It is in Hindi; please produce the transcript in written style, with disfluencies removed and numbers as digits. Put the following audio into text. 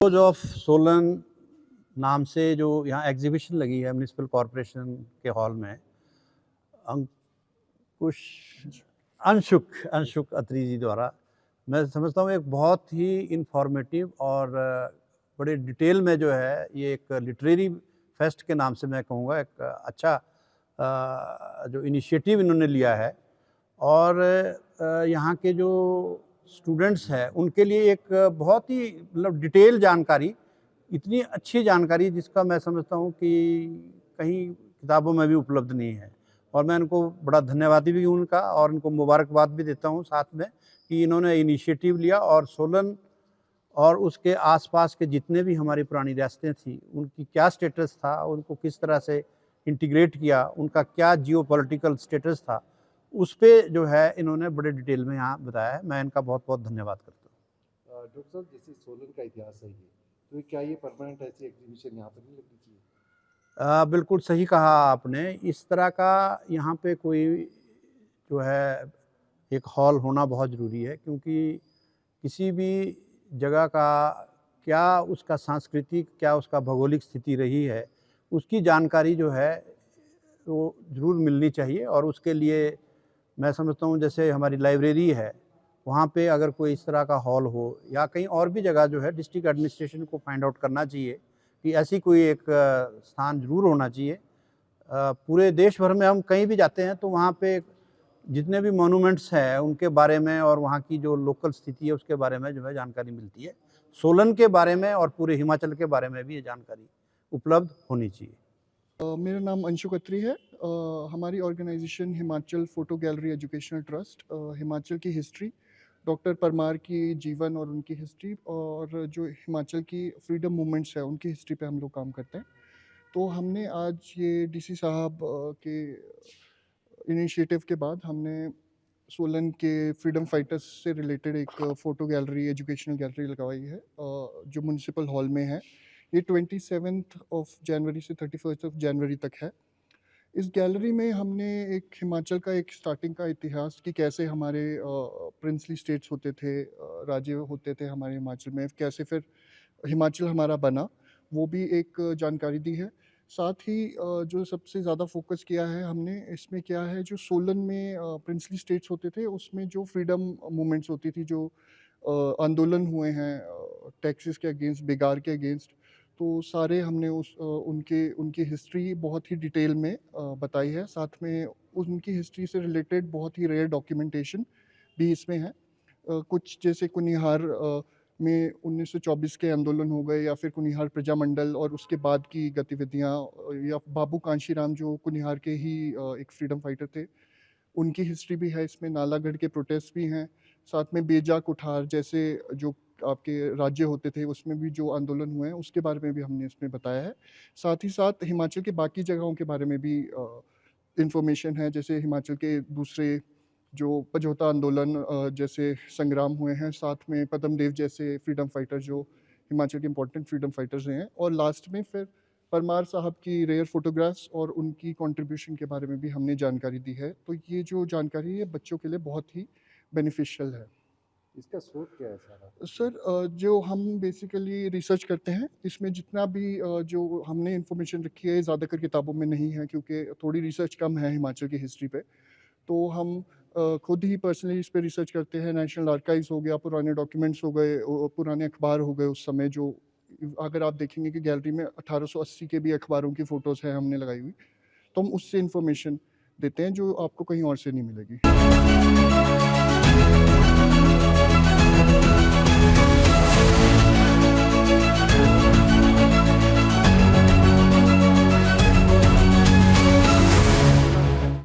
रोज ऑफ सोलन नाम से जो यहाँ एग्जीबिशन लगी है म्युनिसिपल कॉरपोरेशन के हॉल में, अंकुश अंशुक अत्री जी द्वारा, मैं समझता हूँ एक बहुत ही इंफॉर्मेटिव और बड़े डिटेल में जो है ये एक लिटरेरी फेस्ट के नाम से मैं कहूँगा एक अच्छा जो इनिशिएटिव इन्होंने लिया है। और यहाँ के जो स्टूडेंट्स हैं उनके लिए एक बहुत ही मतलब डिटेल जानकारी, इतनी अच्छी जानकारी जिसका मैं समझता हूँ कि कहीं किताबों में भी उपलब्ध नहीं है। और मैं इनको बड़ा धन्यवादी भी हूँ उनका, और इनको मुबारकबाद भी देता हूँ साथ में कि इन्होंने इनिशिएटिव लिया और सोलन और उसके आसपास के जितने भी हमारी पुरानी रियासतें थी उनकी क्या स्टेटस था, उनको किस तरह से इंटीग्रेट किया, उनका क्या जियोपॉलिटिकल स्टेटस था, उस पे जो है इन्होंने बड़े डिटेल में यहाँ बताया है। मैं इनका बहुत बहुत धन्यवाद करता हूँ। डॉक्टर साहब, जैसे सोलन का इतिहास है ये, तो क्या ये परमानेंट ऐसी एग्जीबिशन यहाँ पर नहीं लगनी चाहिए? बिल्कुल सही कहा आपने। इस तरह का यहाँ पे कोई जो है एक हॉल होना बहुत ज़रूरी है, क्योंकि किसी भी जगह का क्या उसका सांस्कृतिक, क्या उसका भौगोलिक स्थिति रही है, उसकी जानकारी जो है वो ज़रूर मिलनी चाहिए। और उसके लिए मैं समझता हूँ जैसे हमारी लाइब्रेरी है, वहाँ पे अगर कोई इस तरह का हॉल हो या कहीं और भी जगह जो है, डिस्ट्रिक्ट एडमिनिस्ट्रेशन को फाइंड आउट करना चाहिए कि ऐसी कोई एक स्थान ज़रूर होना चाहिए। पूरे देश भर में हम कहीं भी जाते हैं तो वहाँ पे जितने भी मॉन्यूमेंट्स हैं उनके बारे में और वहाँ की जो लोकल स्थिति है उसके बारे में जो है जानकारी मिलती है। सोलन के बारे में और पूरे हिमाचल के बारे में भी ये जानकारी उपलब्ध होनी चाहिए। मेरा नाम अंशुक अत्री है। हमारी organisation Himachal photo gallery educational trust Himachal की हिस्ट्री, डॉक्टर परमार की जीवन और उनकी हिस्ट्री, और जो हिमाचल की फ्रीडम मूवमेंट्स है उनकी हिस्ट्री पे हम लोग काम करते हैं। तो हमने आज ये डीसी साहब के इनिशिएटिव के बाद हमने सोलन के फ्रीडम फाइटर्स से रिलेटेड एक फ़ोटो गैलरी एजुकेशनल गैलरी लगवाई है, जो म्यूनसिपल हॉल में है। ये 27 जनवरी से 31 जनवरी तक है। इस गैलरी में हमने एक हिमाचल का एक स्टार्टिंग का इतिहास कि कैसे हमारे प्रिंसली स्टेट्स होते थे, राज्य होते थे हमारे हिमाचल में, कैसे फिर हिमाचल हमारा बना, वो भी एक जानकारी दी है। साथ ही जो सबसे ज़्यादा फोकस किया है हमने इसमें क्या है, जो सोलन में प्रिंसली स्टेट्स होते थे उसमें जो फ्रीडम मूवमेंट्स होती थी, जो आंदोलन हुए हैं टैक्सेस के अगेंस्ट, बेगार के अगेंस्ट, तो सारे हमने उनकी हिस्ट्री बहुत ही डिटेल में बताई है। साथ में उनकी हिस्ट्री से रिलेटेड बहुत ही रेयर डॉक्यूमेंटेशन भी इसमें है। कुछ जैसे कुनिहार में 1924 के आंदोलन हो गए, या फिर कुनिहार प्रजामंडल और उसके बाद की गतिविधियाँ, या बाबू कांशीराम जो कुनिहार के ही एक फ्रीडम फाइटर थे, उनकी हिस्ट्री भी है इसमें। नालागढ़ के प्रोटेस्ट भी हैं। साथ में बेजा कुठार जैसे जो आपके राज्य होते थे उसमें भी जो आंदोलन हुए हैं उसके बारे में भी हमने इसमें बताया है। साथ ही साथ हिमाचल के बाकी जगहों के बारे में भी इंफॉर्मेशन है, जैसे हिमाचल के दूसरे जो पझौता आंदोलन जैसे संग्राम हुए हैं, साथ में पद्मदेव जैसे फ्रीडम फाइटर जो हिमाचल के इम्पोर्टेंट फ्रीडम फाइटर्स रहे हैं, और लास्ट में फिर परमार साहब की रेयर फोटोग्राफ्स और उनकी कंट्रीब्यूशन के बारे में भी हमने जानकारी दी है। तो ये जो जानकारी है बच्चों के लिए बहुत ही बेनिफिशियल है। इसका स्रोत क्या है सारा? सर, जो हम बेसिकली रिसर्च करते हैं इसमें जितना भी जो हमने इन्फॉर्मेशन रखी है ज़्यादातर किताबों में नहीं है, क्योंकि थोड़ी रिसर्च कम है हिमाचल की हिस्ट्री पे। तो हम खुद ही पर्सनली इस पे रिसर्च करते हैं। नेशनल आर्काइव्स हो गया, पुराने डॉक्यूमेंट्स हो गए, पुराने अखबार हो गए उस समय जो, अगर आप देखेंगे कि गैलरी में 1880 के भी अखबारों की फ़ोटोज़ हैं हमने लगाई हुई, तो हम उससे इन्फॉर्मेशन देते हैं जो आपको कहीं और से नहीं मिलेगी।